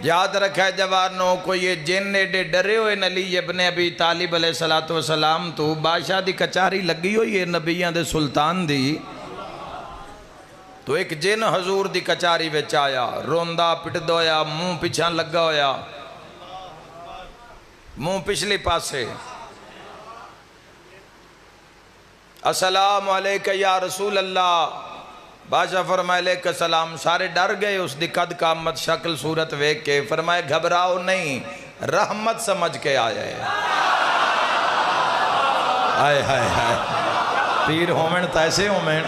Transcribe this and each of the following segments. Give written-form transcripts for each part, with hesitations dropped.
یاد رکھا ہے جوانوں کو یہ جن ایڈے ڈرے ہوئے علی ابن ابی طالب علیہ السلام تو بادشاہ دی کچاری لگی ہوئی ہے نبیان دے سلطان دی تو ایک جن حضور دی کچاری وچ آیا روندہ پٹد ہویا منہ پیچھان لگا ہویا منہ پچھلی پاسے السلام علیکہ یا رسول اللہ بادشاہ فرمائے علیکہ السلام سارے ڈر گئے اس دی قد قامت شکل صورت ویک کے فرمائے گھبراؤ نہیں رحمت سمجھ کے آیا ہے آئے ہائے ہائے پیر ہومن تیسے ہومن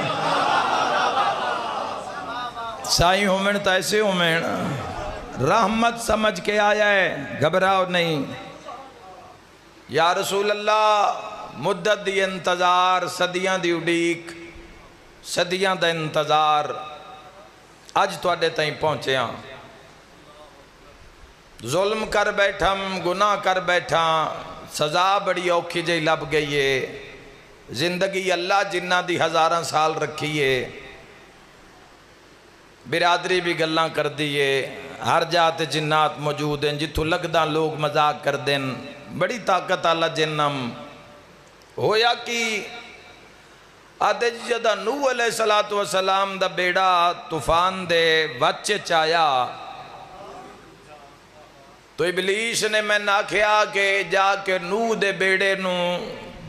سائی ہومن تیسے ہومن رحمت سمجھ کے آیا ہے گھبراؤ نہیں یا رسول اللہ مدت دی انتظار صدیاں دی اڈیک صدیاں دا انتظار اج تو اڈے تائیں پہنچے ہاں ظلم کر بیٹھا گناہ کر بیٹھا سزا بڑی اوکھی جائی لب گئی ہے زندگی اللہ جنہ دی ہزاراں سال رکھی ہے برادری بھی گلاں کر دیئے ہر جات جنات موجود ہیں جتھو لگداں لوگ مذاق کر دیں بڑی طاقت اللہ جنم ہویا کی آدھے جدہ نوح علیہ السلام دا بیڑا طوفان دے بچے چایا تو ابلیس نے میں ناکھیا کہ جا کے نوح دے بیڑے نو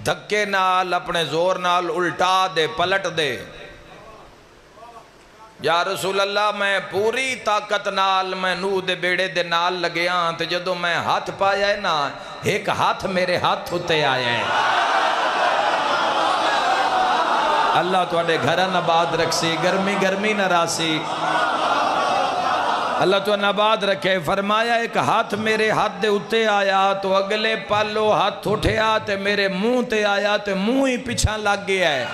دھکے نال اپنے زور نال الٹا دے پلٹ دے یا رسول اللہ میں پوری طاقت نال میں نوح دے بیڑے دے نال لگے ہاں تو جدو میں ہاتھ پایا ہے نا ایک ہاتھ میرے ہاتھ ہوتے آیا ہے اللہ تو اڈے گھرہ نباد رکھسی گرمی گرمی نہ راسی اللہ تو نباد رکھے فرمایا ایک ہاتھ میرے ہاتھ دے اتے آیا تو اگلے پالو ہاتھ اٹھے آتے میرے منہ تے آیا تو منہ ہی پیچھا لگ گیا ہے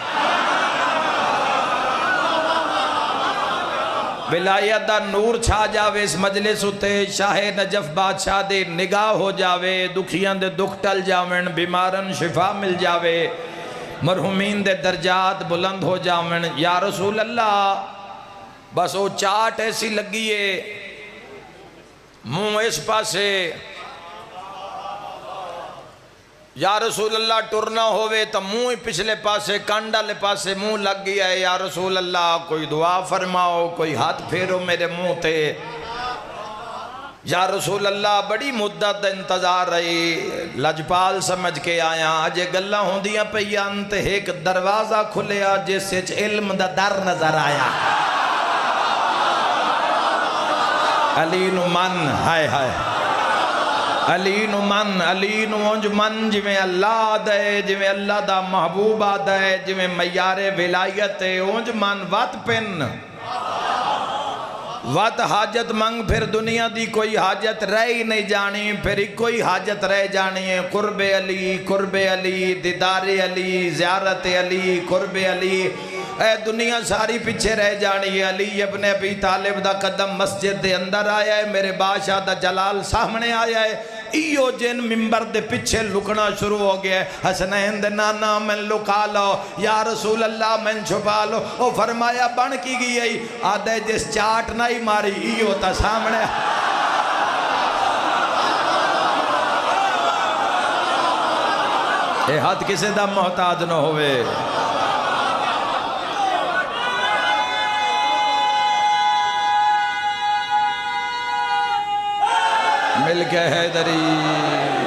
ولایت دا نور چھا جاوے اس مجلس اتے شاہ نجف بادشاہ دے نگاہ ہو جاوے دکھیاں دے دکھ ٹل جاویں بیمارن شفا مل جاوے مرحومین دے درجات بلند ہو جاویں یا رسول اللہ بس وہ چاٹ ایسی لگیے منہ اس پاسے یا رسول اللہ ٹرنا ہوئے تو منہ پچھلے پاسے کانڈا لے پاسے منہ لگ گیا ہے یا رسول اللہ کوئی دعا فرماؤ کوئی ہاتھ پھیرو میرے منہ تے یا رسول اللہ بڑی مدت انتظار رہی لجپال سمجھ کے آیا آجے گلہ ہوں دیا پیانت ایک دروازہ کھلیا جس سے علم دا در نظر آیا علی نو من ہائے ہائے علی نو من علی نو اونج من جویں اللہ دے جویں اللہ دا محبوب آدھے جویں میار ولایت اونج من وات پن وات حاجت منگ پھر دنیا دی کوئی حاجت رہ ہی نہیں جانی پھر ایک کوئی حاجت رہ جانی ہے قرب علی دیدار علی زیارت علی قرب علی اے دنیا ساری پیچھے رہ جانی ہے علی ابن ابی طالب دا قدم مسجد دے اندر آیا ہے میرے بادشاہ دا جلال سامنے آیا ہے ایو جن ممبر دے پچھے لکنا شروع ہو گیا ہے حسنین دے نانا میں لکا لو یا رسول اللہ میں چھپا لو او فرمایا بن کی گئی آدھے جس چاٹ نہیں ماری ایو تا سامنے اے ہاتھ کسے دا محتاج نہ ہوئے مل کے حیدری